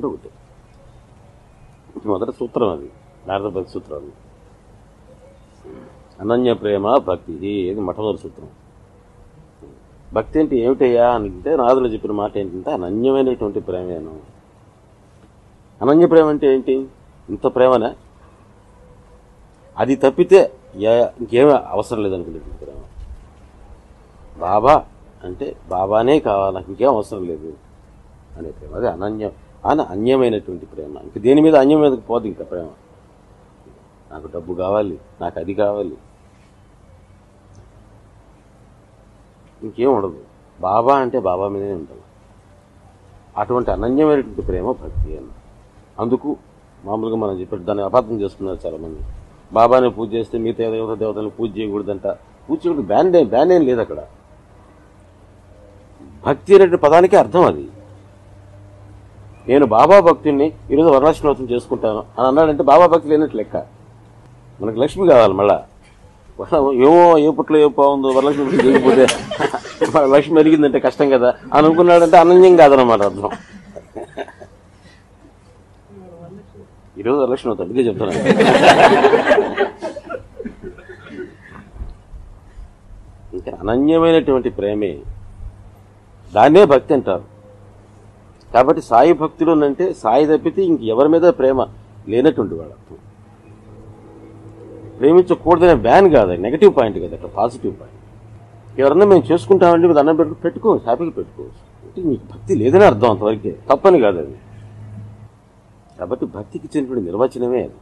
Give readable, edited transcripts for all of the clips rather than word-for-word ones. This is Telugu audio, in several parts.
ఒకటి మొదటి సూత్రం అది నారద భక్తి సూత్రాలు. అనన్య ప్రేమ భక్తి, ఇది మొట్టమొదటి సూత్రం. భక్తి అంటే ఏమిటయ్యా అంటే నారదులు చెప్పిన మాట ఏంటంటే అనన్యమైనటువంటి ప్రేమేను. అనన్య ప్రేమ అంటే ఏంటి? ఇంత ప్రేమనే, అది తప్పితే ఇంకేమీ అవసరం లేదనుకునేటువంటి ప్రేమ. బాబా అంటే బాబానే కావాలి, నాకు ఇంకేం అవసరం లేదు అనే ప్రేమ, అది అన్యమైనటువంటి ప్రేమ. ఇంక దేని మీద అన్యం మీదకి పోదు ఇంకా ప్రేమ. నాకు డబ్బు కావాలి, నాకు అది కావాలి, ఇంకేం ఉండదు. బాబా అంటే బాబా మీదనే ఉంటుంది. అటువంటి అనన్యమైనటువంటి ప్రేమ భక్తి అన్న. అందుకు మామూలుగా మనం చెప్పాడు, దాన్ని అపార్థం చేసుకున్నారు చాలామంది. బాబాని పూజ చేస్తే మిగతా దేవతలను పూజ చేయకూడదంట. పూజ చేయకూడదు, బ్యాన్ ఏం లేదు అక్కడ. భక్తి అనేటువంటి పదానికి అర్థం అది. నేను బాబా భక్తుడిని, ఈరోజు వరలక్ష్మి వ్రతం చేసుకుంటాను అని అన్నాడంటే బాబా భక్తి లేనట్టు లెక్క. మనకు లక్ష్మి కావాలి, మళ్ళా ఏమో ఏ పుట్లో ఏ బాగుందో వరలక్ష్మి వ్రతం చేయకపోతే లక్ష్మి ఎరిగిందంటే కష్టం కదా అని అనుకున్నాడంటే అనన్యం కాదనమాట అర్థం. ఈరోజు వరలక్ష్మి వ్రతం అందుకే చెప్తున్నాను. ఇంకా అనన్యమైనటువంటి ప్రేమే, దాన్నే భక్తి అంటారు. కాబట్టి సాయి భక్తులు అంటే సాయి తప్పితే ఇంక ఎవరి మీద ప్రేమ లేనటువంటి వాడు. ప్రేమించకూడదనే బ్యాన్ కాదు, నెగటివ్ పాయింట్ కదా, అక్కడ పాజిటివ్ పాయింట్. ఎవరన్నా మేము చేసుకుంటామంటే మీరు అన్నం పెట్టుకోవచ్చు, హ్యాపీగా పెట్టుకోవచ్చు. అంటే మీకు భక్తి లేదని అర్థం, అంతవరకే, తప్పని కాదు అది. కాబట్టి భక్తికి చెందిన నిర్వచనమే అది.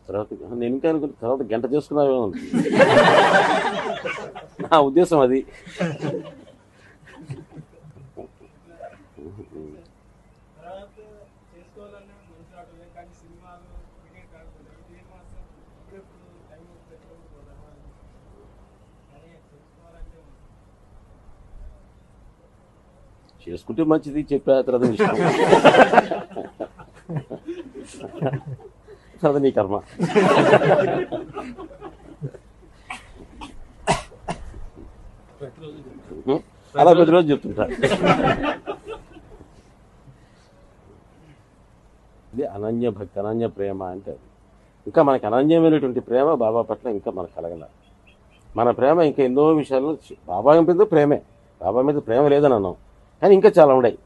తర్వాత నేను ఇంకా అనుకుంటే తర్వాత గంట చేసుకున్నావే ఉంది నా ఉద్దేశం అది. చేసుకుంటే మంచిది, చెప్పా తర్వాత ఇష్టం, అది నీ కర్మ. అలా ప్రతిరోజు చెప్తుంటా. ఇది అనన్య భక్తి, అనన్య ప్రేమ అంటే. ఇంకా మనకి అనన్యమైనటువంటి ప్రేమ బాబా పట్ల ఇంకా మనకు కలగల. మన ప్రేమ ఇంకా ఎన్నో విషయాల్లో బాబా మీద ప్రేమే, బాబా మీద ప్రేమ లేదని అన్నాం, కానీ ఇంకా చాలా ఉన్నాయి.